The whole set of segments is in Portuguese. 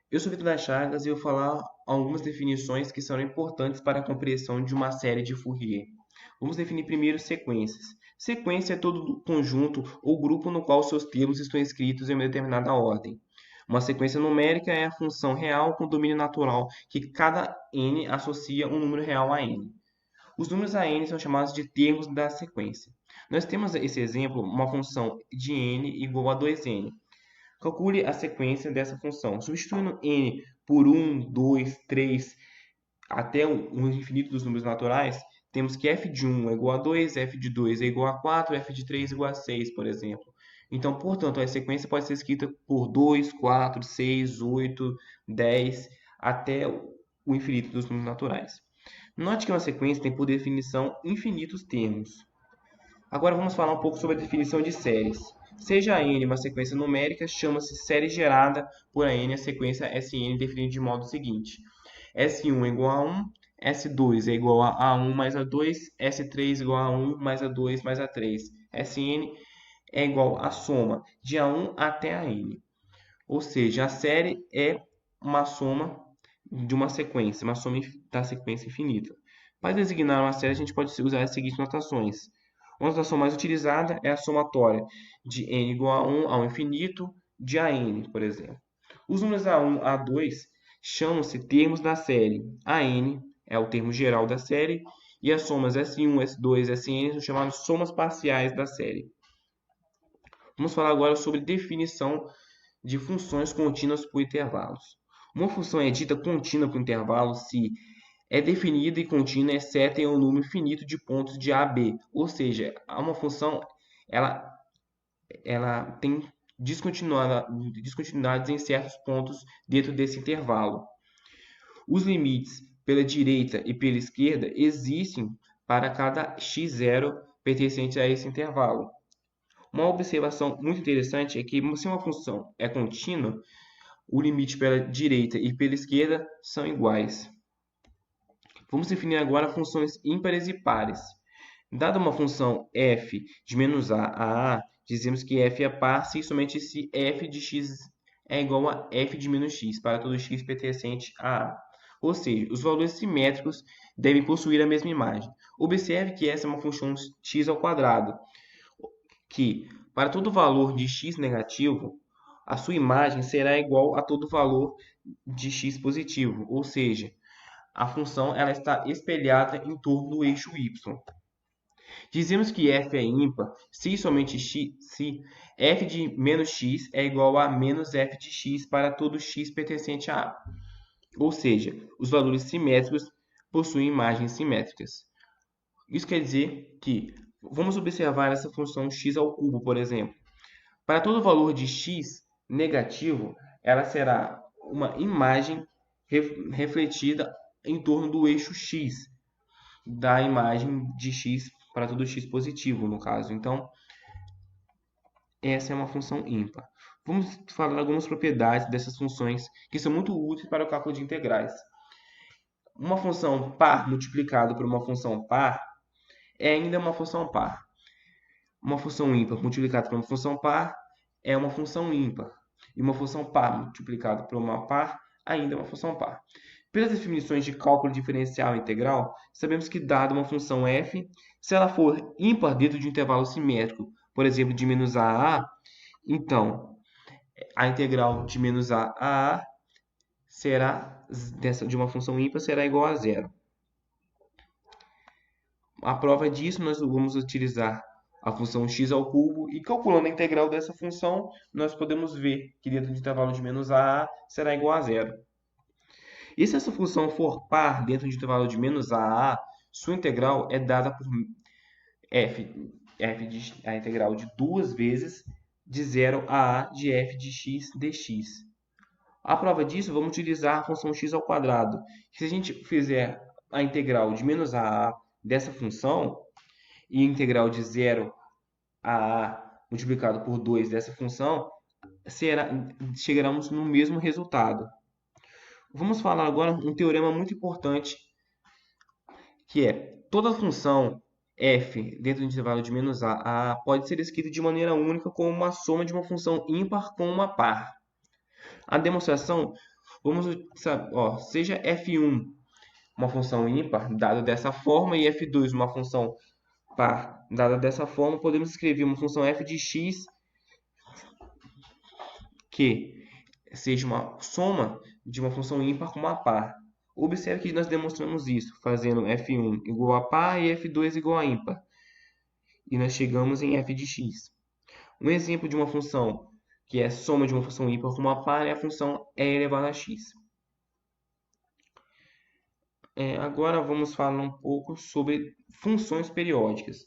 Eu sou Vitor das Chagas e eu vou falar algumas definições que são importantes para a compreensão de uma série de Fourier. Vamos definir primeiro sequências. Sequência é todo conjunto ou grupo no qual seus termos estão escritos em uma determinada ordem. Uma sequência numérica é a função real com domínio natural que cada n associa um número real a n. Os números a n são chamados de termos da sequência. Nós temos esse exemplo, uma função de n igual a 2n. Calcule a sequência dessa função. Substituindo n por 1, 2, 3, até o infinito dos números naturais, temos que f de 1 é igual a 2, f de 2 é igual a 4, f de 3 é igual a 6, por exemplo. Então, portanto, a sequência pode ser escrita por 2, 4, 6, 8, 10, até o infinito dos números naturais. Note que uma sequência tem por definição infinitos termos. Agora vamos falar um pouco sobre a definição de séries. Seja n uma sequência numérica, chama-se série gerada por n a sequência Sn definida de modo seguinte. S1 é igual a 1, S2 é igual a 1 mais a 2, S3 é igual a 1 mais a 2 mais a 3. Sn é igual à soma de A1 até a n. Ou seja, a série é uma soma de uma sequência, uma soma da sequência infinita. Para designar uma série, a gente pode usar as seguintes notações. Uma notação mais utilizada é a somatória de n igual a 1 ao infinito de an, por exemplo. Os números A1 a 2 chamam-se termos da série. An é o termo geral da série e as somas S1, S2, Sn são chamadas somas parciais da série. Vamos falar agora sobre definição de funções contínuas por intervalos. Uma função é dita contínua por intervalo se é definida e contínua exceto em um número finito de pontos de A a B. Ou seja, uma função ela, ela tem descontinuidades em certos pontos dentro desse intervalo. Os limites pela direita e pela esquerda existem para cada x0 pertencente a esse intervalo. Uma observação muito interessante é que se uma função é contínua, o limite pela direita e pela esquerda são iguais. Vamos definir agora funções ímpares e pares. Dada uma função f de menos a, dizemos que f é par se e somente se f de x é igual a f de menos x para todo x pertencente a A. Ou seja, os valores simétricos devem possuir a mesma imagem. Observe que essa é uma função x ao quadrado, que para todo valor de x negativo, a sua imagem será igual a todo valor de x positivo, ou seja, a função ela está espelhada em torno do eixo y. Dizemos que f é ímpar se e somente se f de menos x é igual a menos f de x para todo x pertencente a A. Ou seja, os valores simétricos possuem imagens simétricas. Isso quer dizer que, vamos observar essa função x ao cubo, por exemplo. Para todo valor de x negativo, ela será uma imagem refletida em torno do eixo x, da imagem de x para todo x positivo, no caso. Então, essa é uma função ímpar. Vamos falar algumas propriedades dessas funções que são muito úteis para o cálculo de integrais. Uma função par multiplicada por uma função par é ainda uma função par. Uma função ímpar multiplicada por uma função par é uma função ímpar. E uma função par multiplicada por uma par ainda é uma função par. Pelas definições de cálculo diferencial integral, sabemos que, dada uma função f, se ela for ímpar dentro de um intervalo simétrico, por exemplo, de menos a a, então a integral de menos a será, de uma função ímpar será igual a zero. A prova disso, nós vamos utilizar a função x ao cubo e calculando a integral dessa função, nós podemos ver que dentro do intervalo de menos a será igual a zero. E se essa função for par dentro do intervalo de menos a, sua integral é dada por a integral de duas vezes de 0 a de f de x dx. A prova disso, vamos utilizar a função x ao quadrado. Se a gente fizer a integral de menos a dessa função e a integral de 0 a multiplicado por 2 dessa função, chegaremos no mesmo resultado. Vamos falar agora um teorema muito importante, que é toda função f dentro do intervalo de menos a pode ser escrita de maneira única como uma soma de uma função ímpar com uma par. A demonstração Vamos, seja f1 uma função ímpar, dada dessa forma, e f2 uma função par, dada dessa forma, podemos escrever uma função f de x que seja uma soma de uma função ímpar com uma par. Observe que nós demonstramos isso, fazendo f1 igual a par e f2 igual a ímpar. E nós chegamos em f de x. Um exemplo de uma função que é soma de uma função ímpar com uma par é a função e elevado a x. Agora vamos falar um pouco sobre funções periódicas.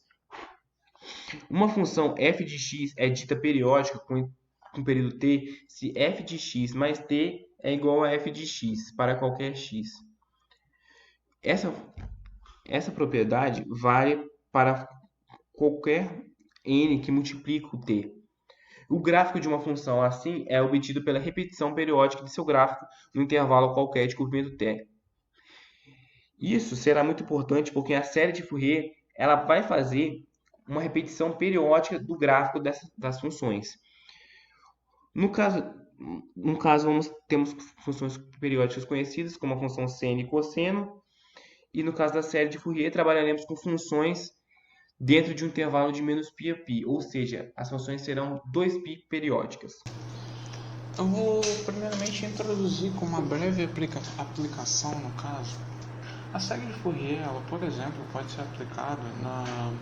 Uma função f de x é dita periódica com período t se f de x mais t é igual a f de x para qualquer x. Essa propriedade vale para qualquer n que multiplica o t. O gráfico de uma função assim é obtido pela repetição periódica de seu gráfico no intervalo qualquer de comprimento t. Isso será muito importante porque a série de Fourier ela vai fazer uma repetição periódica do gráfico das funções. No caso temos funções periódicas conhecidas como a função seno e cosseno. E no caso da série de Fourier, trabalharemos com funções dentro de um intervalo de menos π a π, ou seja, as funções serão 2π periódicas. Eu vou primeiramente introduzir com uma breve aplicação no caso. A série de Fourier, ela, por exemplo, pode ser aplicada na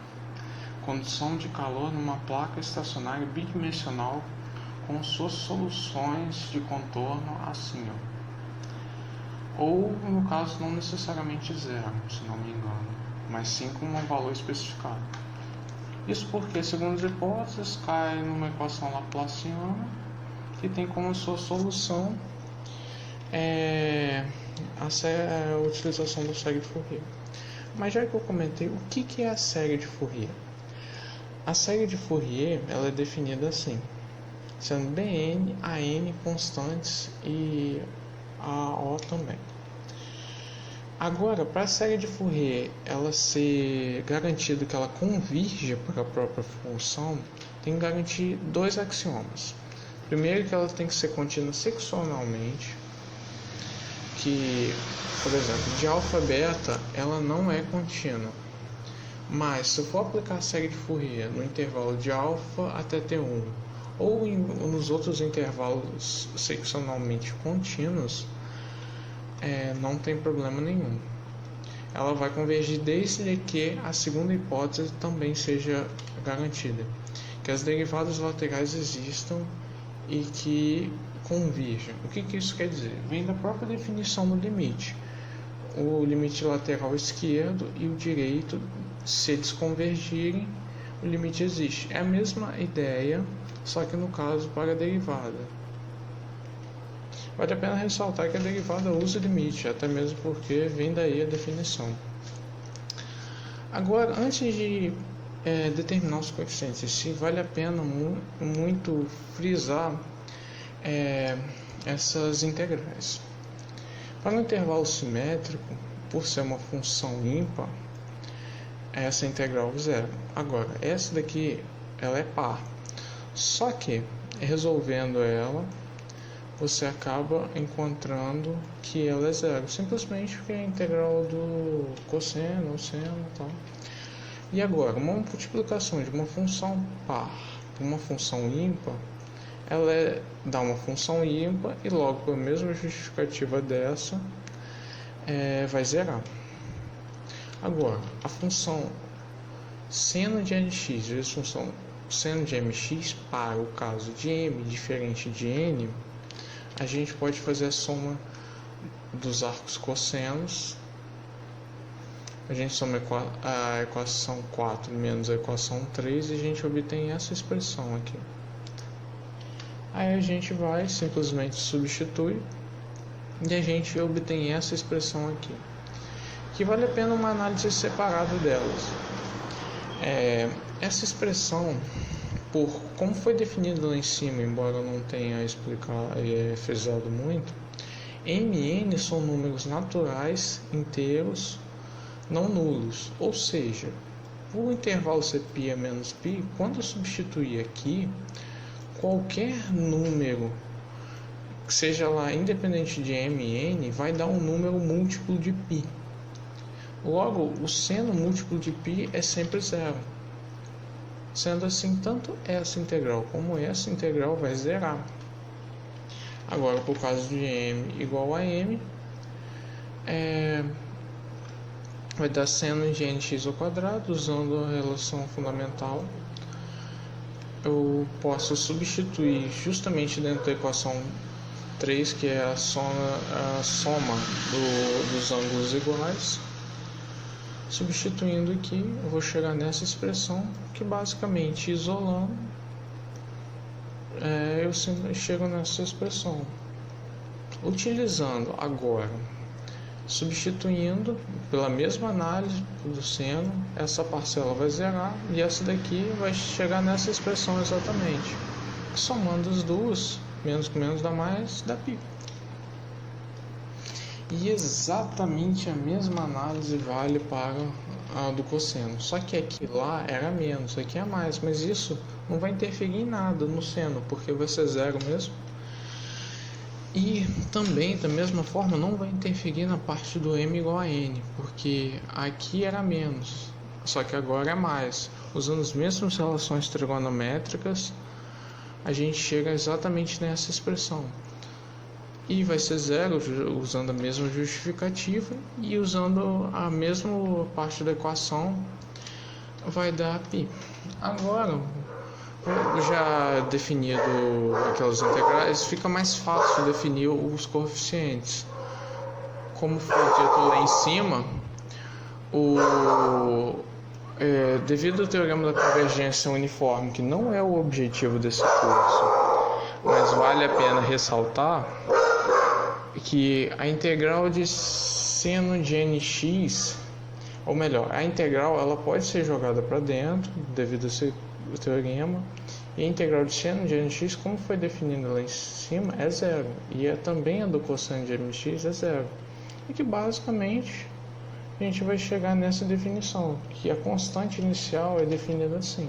condição de calor numa placa estacionária bidimensional com suas soluções de contorno assim, ou no caso não necessariamente zero, se não me engano, mas sim com um valor especificado. Isso porque, segundo as hipóteses, cai numa equação laplaciana que tem como sua solução a utilização da série de Fourier. Mas já que eu comentei, o que é a série de Fourier? A série de Fourier ela é definida assim, sendo Bn, An constantes e a O também. Agora, para a série de Fourier ela ser garantido que ela convirge para a própria função, tem que garantir dois axiomas. Primeiro, que ela tem que ser contínua seccionalmente, que, por exemplo, de alfa a beta ela não é contínua. Mas se eu for aplicar a série de Fourier no intervalo de alfa até T1 ou nos outros intervalos seccionalmente contínuos, não tem problema nenhum. Ela vai convergir desde que a segunda hipótese também seja garantida, que as derivadas laterais existam e que convirjam. O que isso quer dizer? Vem da própria definição do limite. O limite lateral esquerdo e o direito, se desconvergirem, o limite existe. É a mesma ideia, só que no caso para a derivada. Vale a pena ressaltar que a derivada usa limite, até mesmo porque vem daí a definição. Agora, antes de determinar os coeficientes, se vale a pena muito frisar essas integrais. Para um intervalo simétrico, por ser uma função ímpar, essa integral é zero. Agora, essa daqui ela é par. Só que, resolvendo ela, você acaba encontrando que ela é zero, simplesmente porque é a integral do cosseno ou seno e tal. E agora, uma multiplicação de uma função par por uma função ímpar, ela dá uma função ímpar e logo com a mesma justificativa dessa vai zerar. Agora, a função seno de nx vezes função seno de mx para o caso de m diferente de n, a gente pode fazer a soma dos arcos cossenos. A gente soma a equação 4 menos a equação 3 e a gente obtém essa expressão aqui. Aí a gente vai, simplesmente substitui e a gente obtém essa expressão aqui, que vale a pena uma análise separada delas. Essa expressão, como foi definida lá em cima, embora eu não tenha frisado muito, m e n são números naturais inteiros não nulos, ou seja, o intervalo ser π a menos π, quando eu substituir aqui, qualquer número seja lá independente de m e n, vai dar um número múltiplo de π. Logo, o seno múltiplo de π é sempre zero. Sendo assim, tanto essa integral como essa integral vai zerar. Agora, por causa de m igual a m, vai dar seno de nx ao quadrado, usando a relação fundamental. Eu posso substituir justamente dentro da equação 3, que é a soma dos ângulos iguais. Substituindo aqui, eu vou chegar nessa expressão, que basicamente, isolando, eu sempre chego nessa expressão. Utilizando agora, substituindo pela mesma análise do seno, essa parcela vai zerar e essa daqui vai chegar nessa expressão exatamente. Somando as duas, menos com menos dá mais, dá π. E exatamente a mesma análise vale para a do cosseno. Só que aqui lá era menos, aqui é mais, mas isso não vai interferir em nada no seno, porque vai ser zero mesmo. E também, da mesma forma, não vai interferir na parte do m igual a n, porque aqui era menos, só que agora é mais. Usando as mesmas relações trigonométricas, a gente chega exatamente nessa expressão. E vai ser zero usando a mesma justificativa, e usando a mesma parte da equação vai dar π. Agora, já definido aquelas integrais, fica mais fácil definir os coeficientes. Como foi dito lá em cima, devido ao teorema da convergência uniforme, que não é o objetivo desse curso, mas vale a pena ressaltar que a integral de seno de nx, ou melhor, a integral ela pode ser jogada para dentro devido a esse teorema, e a integral de seno de nx, como foi definido lá em cima, é zero, e também a do cosseno de mx é zero, e que basicamente a gente vai chegar nessa definição, que a constante inicial é definida assim.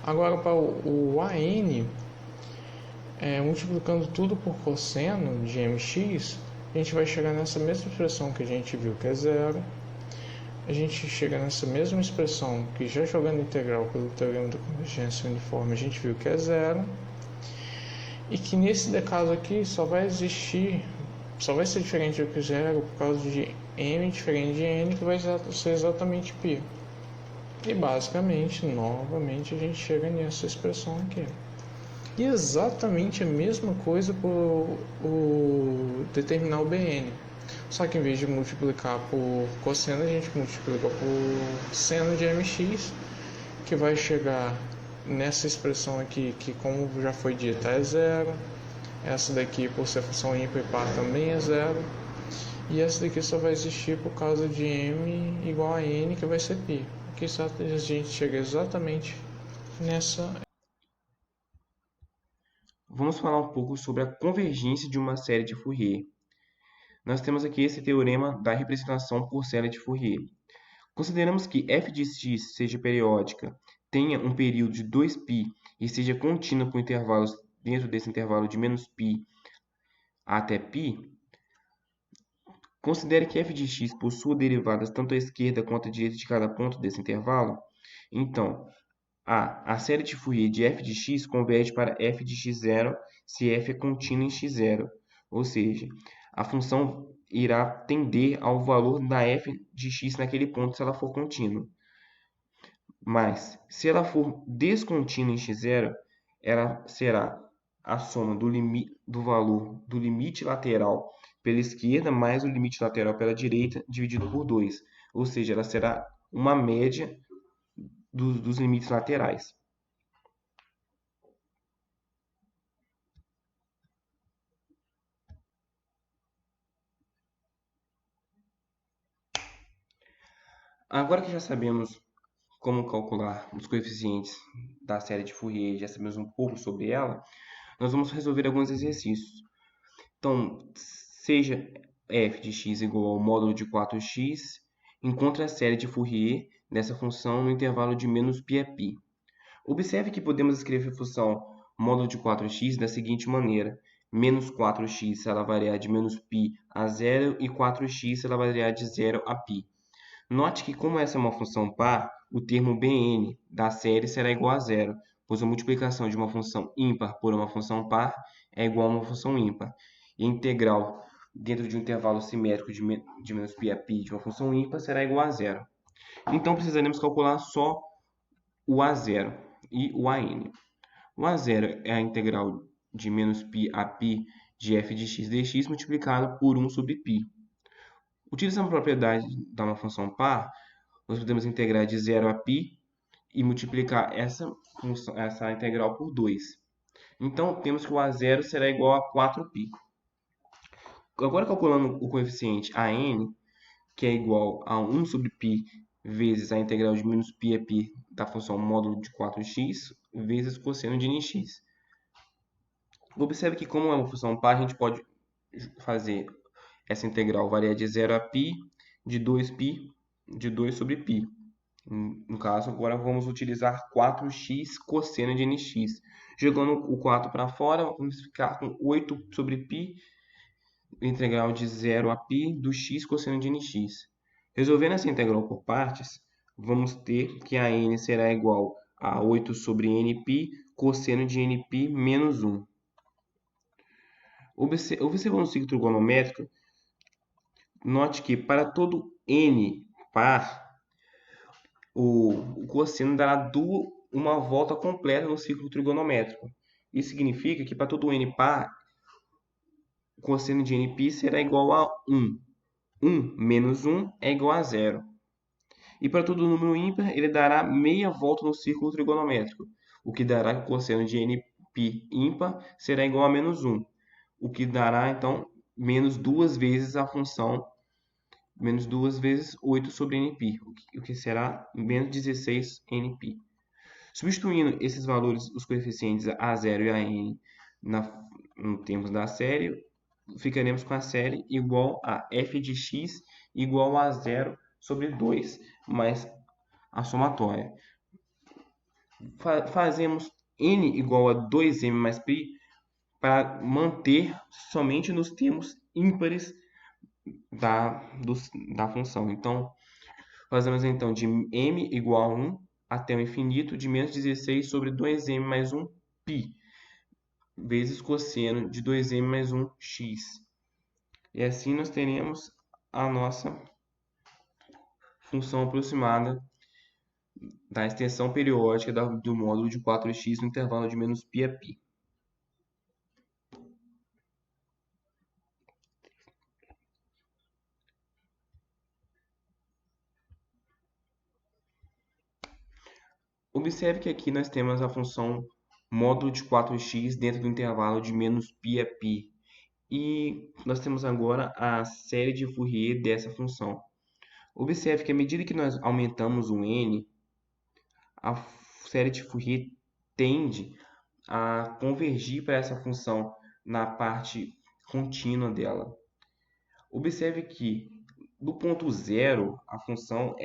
Agora, para o AN, multiplicando tudo por cosseno de mx, a gente vai chegar nessa mesma expressão que a gente viu que é zero. A gente chega nessa mesma expressão que, já jogando integral pelo teorema da convergência uniforme, a gente viu que é zero. E que nesse caso aqui só vai ser diferente do que zero por causa de m diferente de n, que vai ser exatamente π. E basicamente, novamente, a gente chega nessa expressão aqui. E exatamente a mesma coisa por determinar o Bn. Só que em vez de multiplicar por cosseno, a gente multiplica por seno de mx, que vai chegar nessa expressão aqui, que como já foi dito, é zero. Essa daqui, por ser função ímpar e par, também é zero. E essa daqui só vai existir por causa de m igual a n, que vai ser π. Aqui a gente chega exatamente nessa. Vamos falar um pouco sobre a convergência de uma série de Fourier. Nós temos aqui esse teorema da representação por série de Fourier. Consideramos que f de x seja periódica, tenha um período de 2π e seja contínua por intervalos dentro desse intervalo de menos π até π. Considere que f de x possua derivadas tanto à esquerda quanto à direita de cada ponto desse intervalo. Então, a série de Fourier de f de x converge para f de x0 se f é contínua em x0, ou seja, a função irá tender ao valor da f de x naquele ponto se ela for contínua. Mas, se ela for descontínua em x0, ela será a soma do valor do limite lateral pela esquerda mais o limite lateral pela direita dividido por 2, ou seja, ela será uma média dos limites laterais. Agora que já sabemos como calcular os coeficientes da série de Fourier, já sabemos um pouco sobre ela, nós vamos resolver alguns exercícios. Então, seja f de x igual ao módulo de 4x, encontre a série de Fourier dessa função no intervalo de menos π a π. Observe que podemos escrever a função módulo de 4x da seguinte maneira: menos 4x se ela variar de menos π a 0 e 4x se ela variar de 0 a π. Note que, como essa é uma função par, o termo Bn da série será igual a zero, pois a multiplicação de uma função ímpar por uma função par é igual a uma função ímpar. E a integral dentro de um intervalo simétrico de menos π a π de uma função ímpar será igual a zero. Então, precisaremos calcular só o a0 e o an. O a0 é a integral de menos π a π de f de x dx multiplicado por 1 sobre π. Utilizando a propriedade de uma função par, nós podemos integrar de 0 a π e multiplicar essa integral por 2. Então, temos que o a0 será igual a 4π. Agora, calculando o coeficiente an, que é igual a 1 sobre π vezes a integral de menos π a π da função módulo de 4x vezes cosseno de nx. Observe que, como é uma função par, a gente pode fazer essa integral variar de 0 a π de 2π de 2 sobre π. No caso, agora vamos utilizar 4x cosseno de nx. Jogando o 4 para fora, vamos ficar com 8 sobre π, integral de 0 a π do x cosseno de nx. Resolvendo essa integral por partes, vamos ter que a n será igual a 8 sobre nπ cosseno de nπ menos 1. Observando o ciclo trigonométrico, note que para todo n par, o cosseno dará uma volta completa no ciclo trigonométrico. Isso significa que para todo n par, o cosseno de nπ será igual a 1. 1 menos 1 é igual a 0. E para todo número ímpar, ele dará meia volta no círculo trigonométrico, o que dará que o cosseno de nπ ímpar será igual a menos 1, o que dará, então, menos 2 vezes a função, menos 2 vezes 8 sobre nπ, o que será menos 16 nπ. Substituindo esses valores, os coeficientes a0 e an, no termos da série, ficaremos com a série igual a f de x igual a 0 sobre 2, mais a somatória. Fazemos n igual a 2m mais π para manter somente nos termos ímpares da função. Então, fazemos então de m igual a 1 até o infinito de menos 16 sobre 2m mais 1 π vezes cosseno de 2m mais 1 x. E assim nós teremos a nossa função aproximada da extensão periódica do módulo de 4x no intervalo de menos π a π. Observe que aqui nós temos a função módulo de 4x dentro do intervalo de menos π a π. E nós temos agora a série de Fourier dessa função. Observe que à medida que nós aumentamos o n, a série de Fourier tende a convergir para essa função na parte contínua dela. Observe que do ponto zero, a função,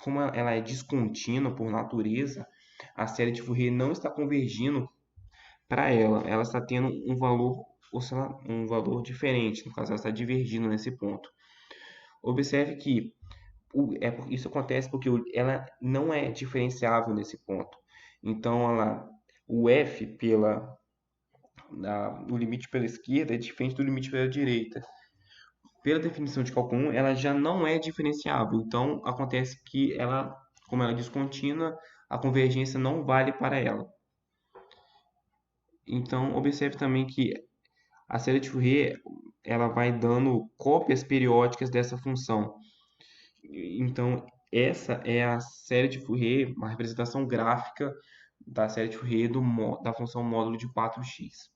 como ela é descontínua por natureza, a série de Fourier não está convergindo para ela. Ela está tendo um valor diferente, no caso, ela está divergindo nesse ponto. Observe que isso acontece porque ela não é diferenciável nesse ponto. Então, o f o limite pela esquerda é diferente do limite pela direita. Pela definição de cálculo 1, ela já não é diferenciável. Então, acontece que como ela é descontínua, a convergência não vale para ela. Então, observe também que a série de Fourier ela vai dando cópias periódicas dessa função. Então, essa é a série de Fourier, uma representação gráfica da série de Fourier da função módulo de 4x.